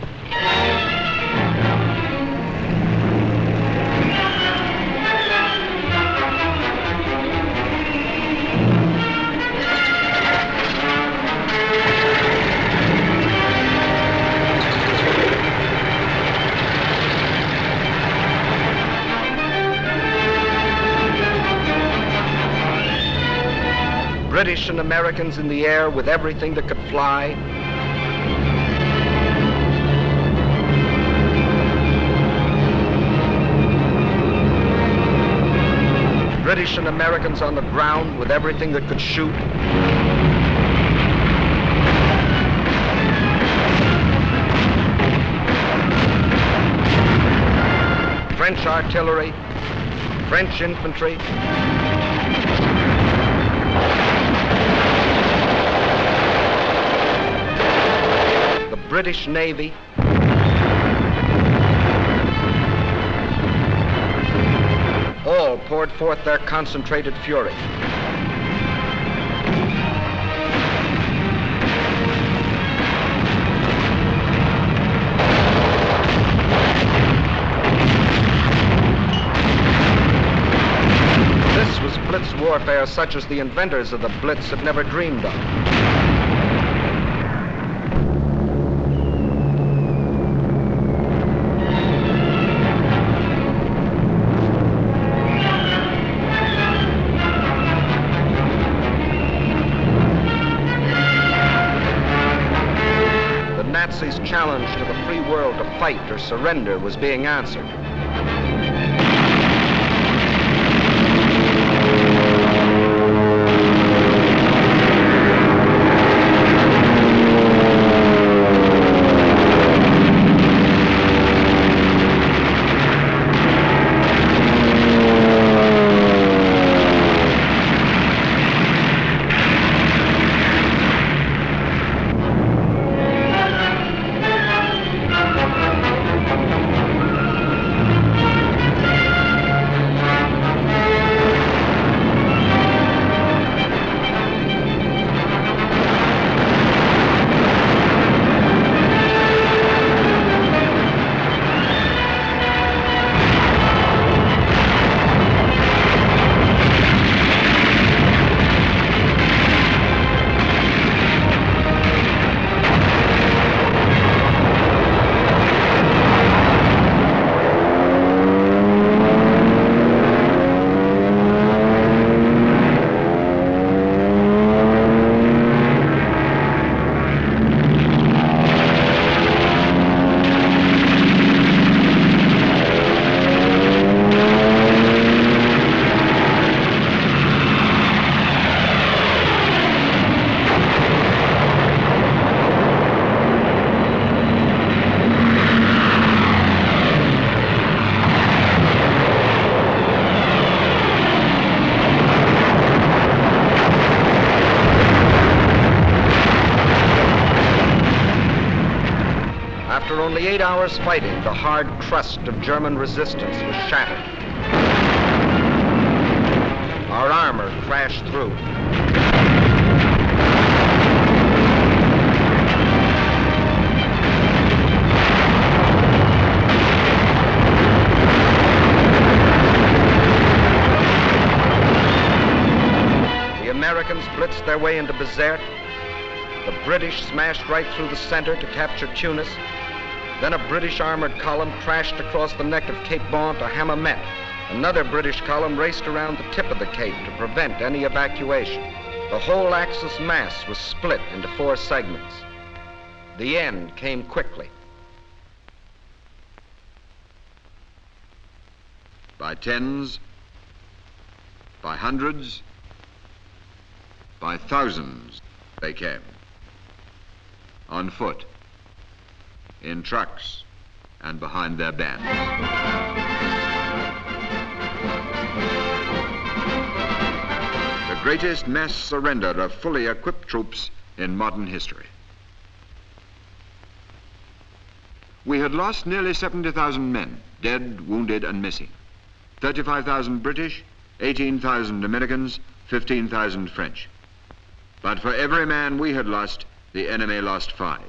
British and Americans in the air with everything that could fly. British and Americans on the ground with everything that could shoot. French artillery, French infantry. British Navy. All poured forth their concentrated fury. This was blitz warfare such as the inventors of the blitz had never dreamed of. Nazis' challenge to the free world to fight or surrender was being answered. After only 8 hours fighting, the hard crust of German resistance was shattered. Our armor crashed through. The Americans blitzed their way into Bizerte. The British smashed right through the center to capture Tunis. Then a British armored column crashed across the neck of Cape Bon to Hammamet. Another British column raced around the tip of the cape to prevent any evacuation. The whole Axis mass was split into 4 segments. The end came quickly. By tens, by hundreds, by thousands they came. On foot, in trucks, and behind their bands. The greatest mass surrender of fully equipped troops in modern history. We had lost nearly 70,000 men, dead, wounded, and missing. 35,000 British, 18,000 Americans, 15,000 French. But for every man we had lost, the enemy lost 5.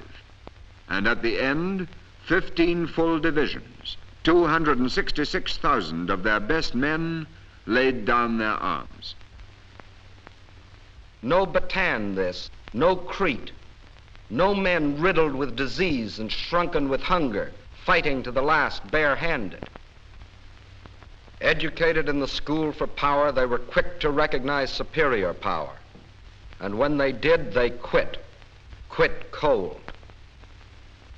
And at the end, 15 full divisions, 266,000 of their best men laid down their arms. No Bataan this, no Crete, no men riddled with disease and shrunken with hunger, fighting to the last barehanded. Educated in the school for power, they were quick to recognize superior power. And when they did, they quit cold.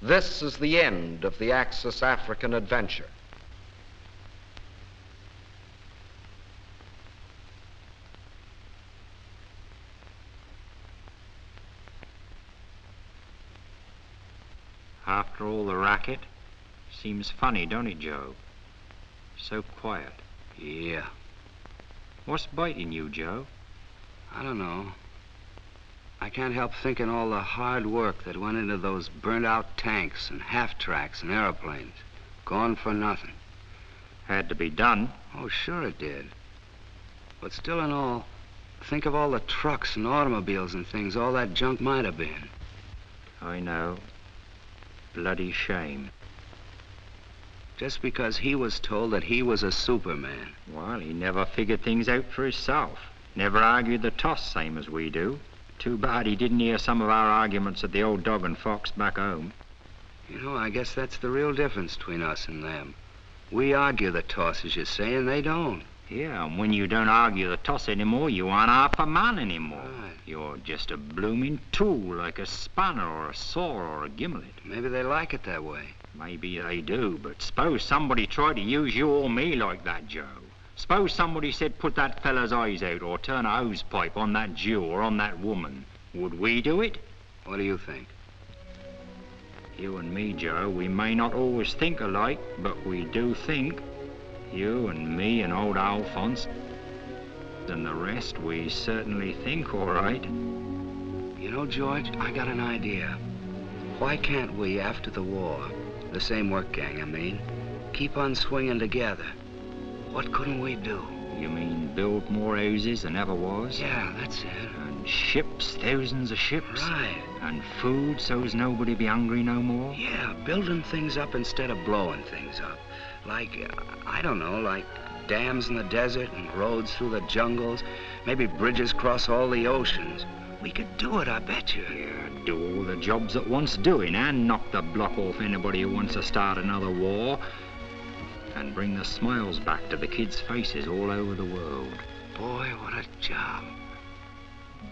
This is the end of the Axis African adventure. After all the racket, seems funny, don't it, Joe? So quiet. Yeah. What's biting you, Joe? I don't know. I can't help thinking all the hard work that went into those burnt-out tanks and half-tracks and airplanes. Gone for nothing. Had to be done. Oh, sure it did. But still in all, think of all the trucks and automobiles and things all that junk might have been. I know. Bloody shame. Just because he was told that he was a Superman. Well, he never figured things out for himself. Never argued the toss same as we do. Too bad he didn't hear some of our arguments at the old Dog and Fox back home. You know, I guess that's the real difference between us and them. We argue the toss, as you say, and they don't. Yeah, and when you don't argue the toss anymore, you aren't half a man anymore. Right. You're just a blooming tool, like a spanner or a saw or a gimlet. Maybe they like it that way. Maybe they do, but suppose somebody tried to use you or me like that, Joe. Suppose somebody said put that fella's eyes out or turn a hose pipe on that Jew or on that woman. Would we do it? What do you think? You and me, Joe, we may not always think alike, but we do think. You and me and old Alphonse and the rest, we certainly think all right. You know, George, I got an idea. Why can't we, after the war, the same work gang, I mean, keep on swinging together? What couldn't we do? You mean build more houses than ever was? Yeah, that's it. And ships, thousands of ships? Right. And food so's nobody be hungry no more? Yeah, building things up instead of blowing things up. Like, I don't know, like dams in the desert and roads through the jungles. Maybe bridges across all the oceans. We could do it, I bet you. Yeah, do all the jobs that wants doing and knock the block off anybody who wants to start another war. And bring the smiles back to the kids' faces all over the world. Boy, what a job.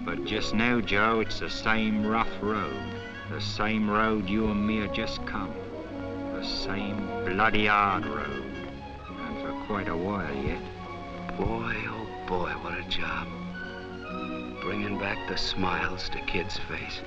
But just now, Joe, it's the same rough road. The same road you and me have just come. The same bloody hard road. And for quite a while yet. Boy, oh boy, what a job. Bringing back the smiles to kids' faces.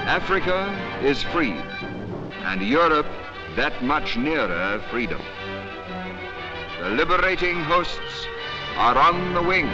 Africa is freed, and Europe that much nearer freedom. The liberating hosts are on the wing.